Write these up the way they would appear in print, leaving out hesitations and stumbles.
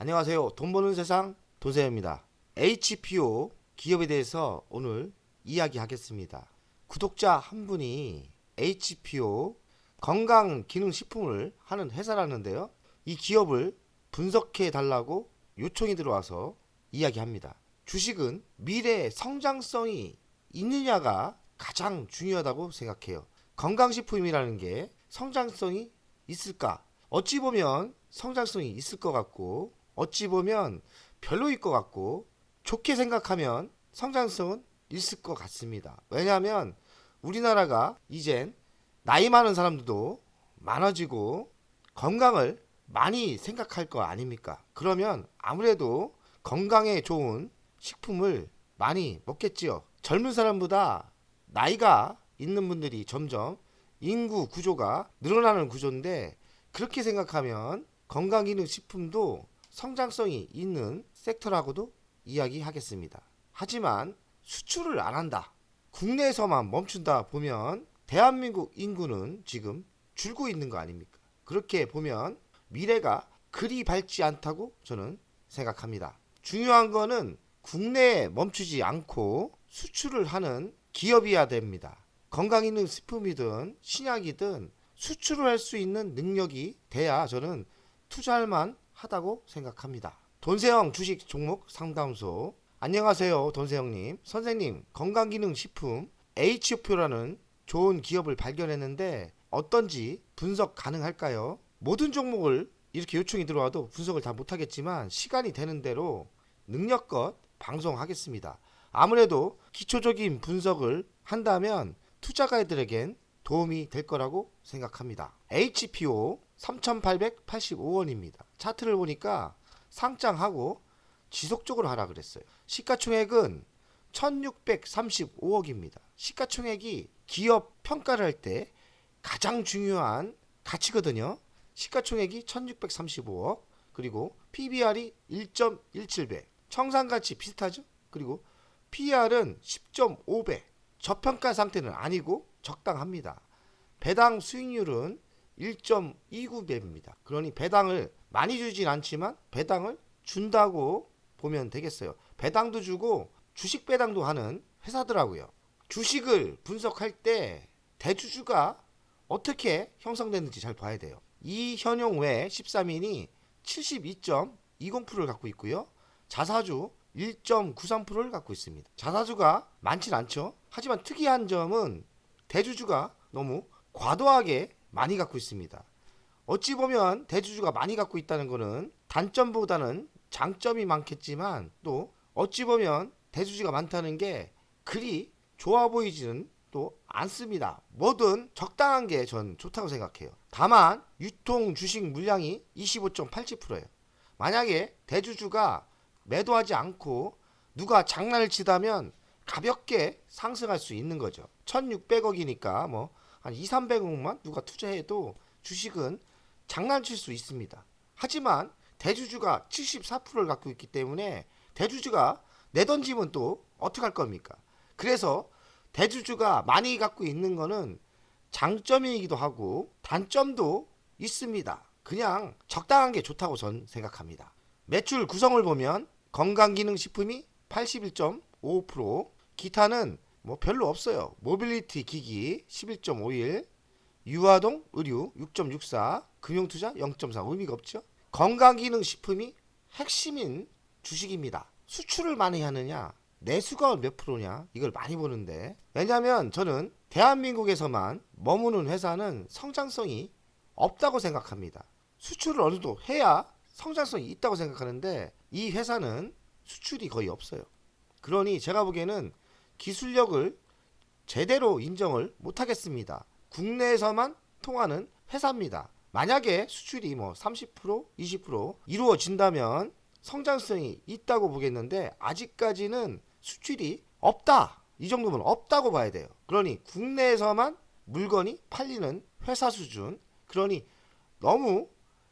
안녕하세요. 돈 버는 세상 돈세입니다. HPO 기업에 대해서 오늘 이야기하겠습니다. 구독자 한 분이 HPO 건강기능식품을 하는 회사라는데요. 이 기업을 분석해 달라고 요청이 들어와서 이야기합니다. 주식은 미래 성장성이 있느냐가 가장 중요하다고 생각해요. 건강식품이라는 게 성장성이 있을까? 어찌 보면 성장성이 있을 것 같고 어찌 보면 별로일 것 같고 좋게 생각하면 성장성은 있을 것 같습니다. 왜냐하면 우리나라가 이젠 나이 많은 사람들도 많아지고 건강을 많이 생각할 거 아닙니까? 그러면 아무래도 건강에 좋은 식품을 많이 먹겠지요. 젊은 사람보다 나이가 있는 분들이 점점 인구 구조가 늘어나는 구조인데 그렇게 생각하면 건강기능식품도 성장성이 있는 섹터라고도 이야기하겠습니다. 하지만 수출을 안 한다. 국내에서만 멈춘다 보면 대한민국 인구는 지금 줄고 있는 거 아닙니까? 그렇게 보면 미래가 그리 밝지 않다고 저는 생각합니다. 중요한 거는 국내에 멈추지 않고 수출을 하는 기업이어야 됩니다. 건강기능식품이든 신약이든 수출을 할 수 있는 능력이 돼야 저는 투자할 만하다고 생각합니다. 돈세형 주식 종목 상담소. 안녕하세요, 돈세형님. 선생님, 건강기능식품 HO표라는 좋은 기업을 발견했는데 어떤지 분석 가능할까요? 모든 종목을 이렇게 요청이 들어와도 분석을 다 못하겠지만 시간이 되는 대로 능력껏 방송하겠습니다. 아무래도 기초적인 분석을 한다면 투자가들에겐 도움이 될 거라고 생각합니다. HPO 3,885원입니다. 차트를 보니까 상장하고 지속적으로 하라 그랬어요. 시가총액은 1,635억입니다. 시가총액이 기업 평가를 할 때 가장 중요한 가치거든요. 시가총액이 1,635억, 그리고 PBR이 1.17배, 청산가치 비슷하죠? 그리고 PER은 10.5배, 저평가 상태는 아니고 적당합니다. 배당 수익률은 1.29배입니다. 그러니 배당을 많이 주진 않지만 배당을 준다고 보면 되겠어요. 배당도 주고 주식 배당도 하는 회사더라고요. 주식을 분석할 때 대주주가 어떻게 형성됐는지 잘 봐야 돼요. 이현용 외 13인이 72.20%를 갖고 있고요. 자사주 1.93%를 갖고 있습니다. 자사주가 많진 않죠. 하지만 특이한 점은 대주주가 너무 과도하게 많이 갖고 있습니다. 어찌 보면 대주주가 많이 갖고 있다는 것은 단점보다는 장점이 많겠지만 또 어찌 보면 대주주가 많다는 게 그리 좋아 보이지는 또 않습니다. 뭐든 적당한 게 전 좋다고 생각해요. 다만 유통 주식 물량이 25.87%예요. 만약에 대주주가 매도하지 않고 누가 장난을 치다면 가볍게 상승할 수 있는 거죠. 1,600억이니까 뭐 한 2, 300억만 누가 투자해도 주식은 장난칠 수 있습니다. 하지만 대주주가 74%를 갖고 있기 때문에 대주주가 내던지면 또 어떡할 겁니까? 그래서 대주주가 많이 갖고 있는 거는 장점이기도 하고 단점도 있습니다. 그냥 적당한 게 좋다고 전 생각합니다. 매출 구성을 보면 건강기능식품이 81.55%, 기타는 뭐 별로 없어요. 모빌리티 기기 11.51, 유아동 의류 6.64, 금융투자 0.4. 의미가 없죠. 건강기능식품이 핵심인 주식입니다. 수출을 많이 하느냐 내수가 몇 프로냐 이걸 많이 보는데, 왜냐하면 저는 대한민국에서만 머무는 회사는 성장성이 없다고 생각합니다. 수출을 어느 정도 해야 성장성이 있다고 생각하는데 이 회사는 수출이 거의 없어요. 그러니 제가 보기에는 기술력을 제대로 인정을 못하겠습니다. 국내에서만 통하는 회사입니다. 만약에 수출이 뭐 30%, 20% 이루어진다면 성장성이 있다고 보겠는데 아직까지는 수출이 없다. 이 정도면 없다고 봐야 돼요. 그러니 국내에서만 물건이 팔리는 회사 수준. 그러니 너무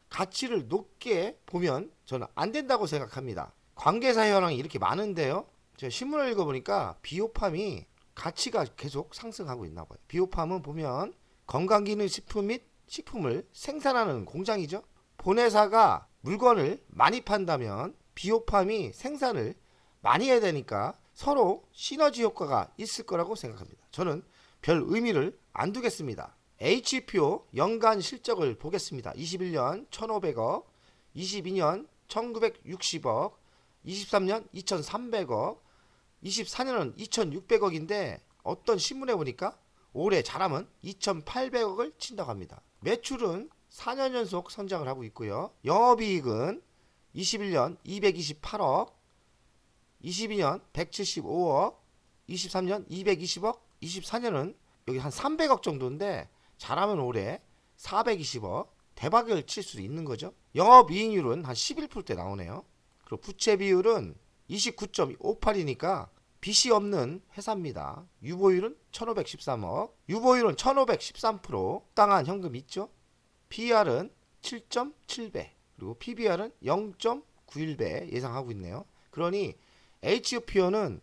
가치를 높게 보면 저는 안 된다고 생각합니다. 관계사 현황이 이렇게 많은데요. 제가 신문을 읽어보니까 비오팜이 가치가 계속 상승하고 있나 봐요. 비오팜은 보면 건강기능식품 및 식품을 생산하는 공장이죠. 본회사가 물건을 많이 판다면 비오팜이 생산을 많이 해야 되니까 서로 시너지 효과가 있을 거라고 생각합니다. 저는 별 의미를 안 두겠습니다. HPO 연간 실적을 보겠습니다. 21년 1,500억, 22년 1,960억, 23년 2,300억, 24년은 2,600억인데 어떤 신문에 보니까 올해 잘하면 2,800억을 친다고 합니다. 매출은 4년 연속 성장을 하고 있고요. 영업이익은 21년 228억, 22년 175억, 23년 220억, 24년은 여기 한 300억 정도인데 잘하면 올해 420억 대박을 칠 수도 있는 거죠. 영업이익률은 한 11%대 나오네요. 그리고 부채 비율은 29.58이니까 빚이 없는 회사입니다. 유보율은 1513억, 유보율은 1513%, 땅한 현금 있죠. PER은 7.7배, 그리고 PBR은 0.91배 예상하고 있네요. 그러니 HPO는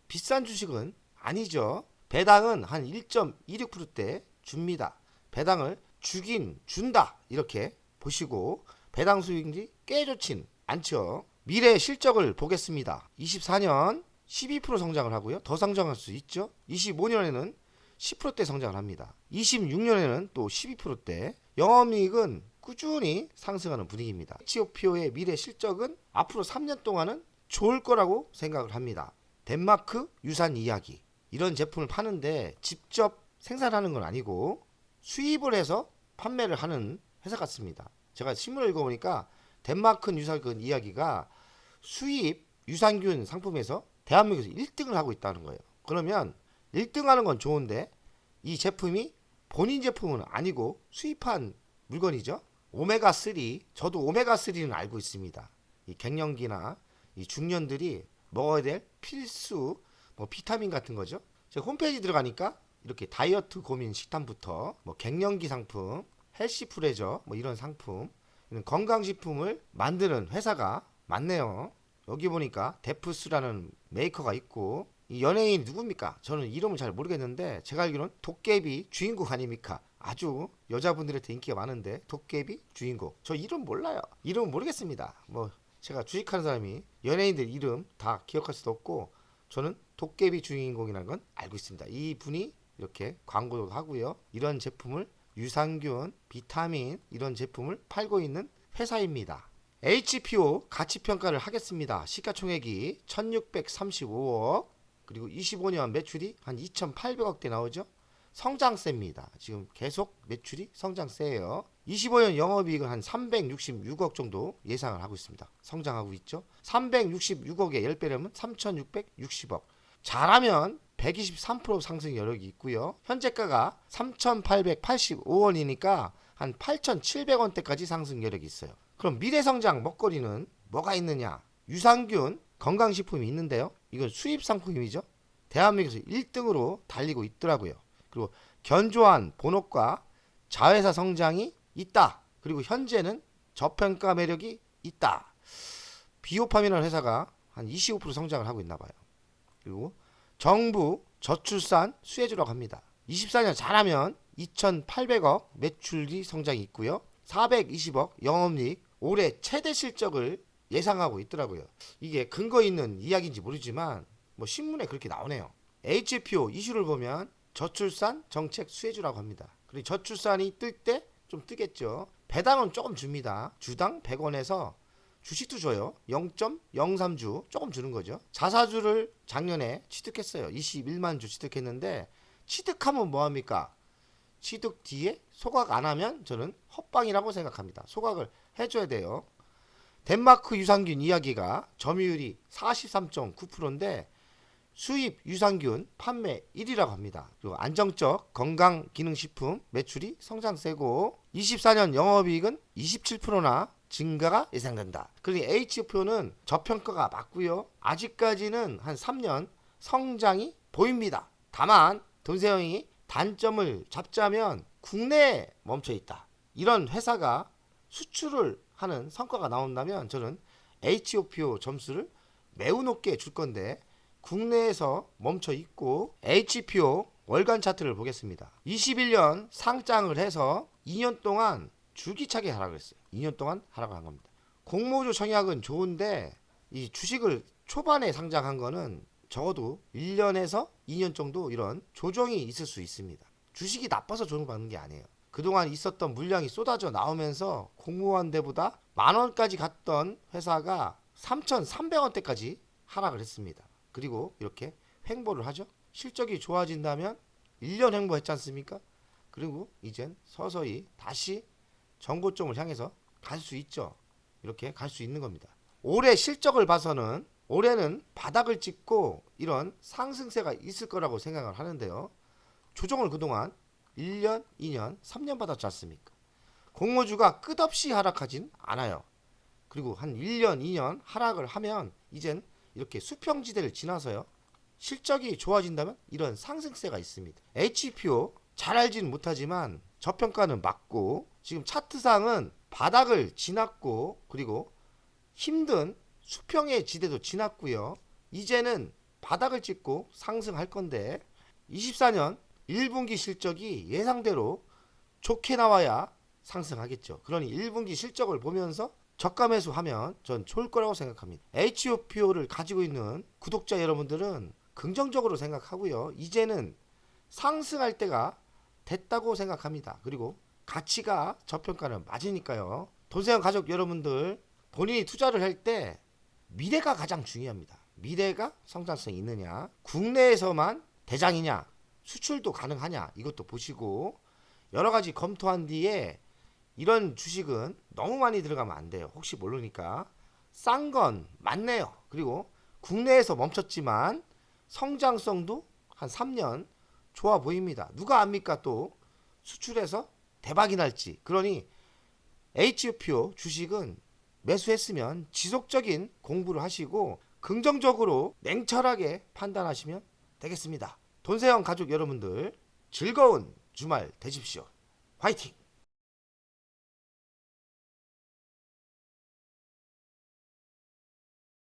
비싼 주식은 아니죠. 배당은 한 1.26%대 줍니다. 배당을 주긴 준다 이렇게 보시고 배당 수익률이 꽤 좋진 않죠. 미래 실적을 보겠습니다. 24년 12% 성장을 하고요. 더 성장할 수 있죠. 25년에는 10%대 성장을 합니다. 26년에는 또 12%대. 영업이익은 꾸준히 상승하는 분위기입니다. HPO의 미래 실적은 앞으로 3년 동안은 좋을 거라고 생각을 합니다. 덴마크 유산 이야기. 이런 제품을 파는데 직접 생산하는 건 아니고 수입을 해서 판매를 하는 회사 같습니다. 제가 신문을 읽어보니까 덴마크 유산균 이야기가 수입 유산균 상품에서 대한민국에서 1등을 하고 있다는 거예요. 그러면 1등 하는 건 좋은데 이 제품이 본인 제품은 아니고 수입한 물건이죠. 오메가3, 저도 오메가3는 알고 있습니다. 이 갱년기나 이 중년들이 먹어야 될 필수 비타민 같은 거죠. 제가 홈페이지 들어가니까 이렇게 다이어트 고민 식단부터 갱년기 상품, 헬시 프레저 이런 상품, 이런 건강식품을 만드는 회사가 많네요. 여기 보니까 데프스라는 메이커가 있고 이 연예인이 누굽니까? 저는 이름을 잘 모르겠는데 제가 알기로는 도깨비 주인공 아닙니까? 아주 여자분들한테 인기가 많은데 도깨비 주인공. 저 이름 몰라요. 이름 모르겠습니다. 제가 주식하는 사람이 연예인들 이름 다 기억할 수도 없고 저는 도깨비 주인공이라는 건 알고 있습니다. 이 분이 이렇게 광고도 하고요. 이런 제품을 유산균, 비타민 이런 제품을 팔고 있는 회사입니다. HPO 가치평가를 하겠습니다. 시가총액이 1635억, 그리고 25년 매출이 한 2800억대 나오죠. 성장세입니다. 지금 계속 매출이 성장세예요. 25년 영업이익은 한 366억 정도 예상을 하고 있습니다. 성장하고 있죠. 366억에 10배라면 3660억. 잘하면 123% 상승 여력이 있고요. 현재가가 3885원이니까 한 8700원대까지 상승 여력이 있어요. 그럼 미래성장 먹거리는 뭐가 있느냐? 유산균 건강식품이 있는데요. 이건 수입 상품이죠. 대한민국에서 1등으로 달리고 있더라고요. 그리고 견조한 본업과 자회사 성장이 있다. 그리고 현재는 저평가 매력이 있다. 비오팜이라는 회사가 한 25% 성장을 하고 있나 봐요. 그리고 정부 저출산 수혜주라고 합니다. 24년 잘하면 2,800억 매출이 성장이 있고요. 420억 영업이익 올해 최대 실적을 예상하고 있더라고요. 이게 근거 있는 이야기인지 모르지만 신문에 그렇게 나오네요. HPO 이슈를 보면 저출산 정책 수혜주라고 합니다. 그리고 저출산이 뜰 때 좀 뜨겠죠. 배당은 조금 줍니다. 주당 100원에서 주식도 줘요. 0.03주 조금 주는 거죠. 자사주를 작년에 취득했어요. 21만 주 취득했는데 취득하면 뭐합니까? 취득 뒤에 소각 안 하면 저는 헛방이라고 생각합니다. 소각을 해줘야 돼요. 덴마크 유산균 이야기가 점유율이 43.9%인데 수입 유산균 판매 1위라고 합니다. 그리고 안정적 건강기능식품 매출이 성장세고 24년 영업이익은 27%나 증가가 예상된다. 그러니 HPO는 저평가가 맞고요. 아직까지는 한 3년 성장이 보입니다. 다만 돈세영이 단점을 잡자면 국내에 멈춰 있다. 이런 회사가 수출을 하는 성과가 나온다면 저는 HPO 점수를 매우 높게 줄 건데 국내에서 멈춰 있고 HPO 월간 차트를 보겠습니다. 21년 상장을 해서 2년 동안 줄기차게 하락을 했어요. 2년 동안 하락을 한 겁니다. 공모주 청약은 좋은데 이 주식을 초반에 상장한 거는 적어도 1년에서 2년 정도 이런 조정이 있을 수 있습니다. 주식이 나빠서 조정받는 게 아니에요. 그동안 있었던 물량이 쏟아져 나오면서 공모한 데보다 10,000원까지 갔던 회사가 3,300원대까지 하락을 했습니다. 그리고 이렇게 횡보를 하죠. 실적이 좋아진다면 1년 횡보했지 않습니까? 그리고 이젠 서서히 다시 정고점을 향해서 갈 수 있죠. 이렇게 갈 수 있는 겁니다. 올해 실적을 봐서는 올해는 바닥을 찍고 이런 상승세가 있을 거라고 생각을 하는데요. 조정을 그동안 1년, 2년, 3년 받았지 않습니까? 공모주가 끝없이 하락하진 않아요. 그리고 한 1년, 2년 하락을 하면 이젠 이렇게 수평지대를 지나서요. 실적이 좋아진다면 이런 상승세가 있습니다. HPO 잘 알지는 못하지만 저평가는 맞고 지금 차트상은 바닥을 지났고 그리고 힘든 수평의 지대도 지났고요. 이제는 바닥을 찍고 상승할 건데 24년 1분기 실적이 예상대로 좋게 나와야 상승하겠죠. 그러니 1분기 실적을 보면서 저가 매수하면 전 좋을 거라고 생각합니다. HOPO를 가지고 있는 구독자 여러분들은 긍정적으로 생각하고요. 이제는 상승할 때가 됐다고 생각합니다. 그리고 가치가 저평가는 맞으니까요. 돈세원 가족 여러분들 본인이 투자를 할 때 미래가 가장 중요합니다. 미래가 성장성이 있느냐, 국내에서만 대장이냐, 수출도 가능하냐 이것도 보시고 여러 가지 검토한 뒤에 이런 주식은 너무 많이 들어가면 안 돼요. 혹시 모르니까 싼 건 맞네요. 그리고 국내에서 멈췄지만 성장성도 한 3년 좋아 보입니다. 누가 압니까? 또 수출해서 대박이 날지. 그러니 HOPO 주식은 매수했으면 지속적인 공부를 하시고 긍정적으로 냉철하게 판단하시면 되겠습니다. 돈세영 가족 여러분들 즐거운 주말 되십시오. 화이팅!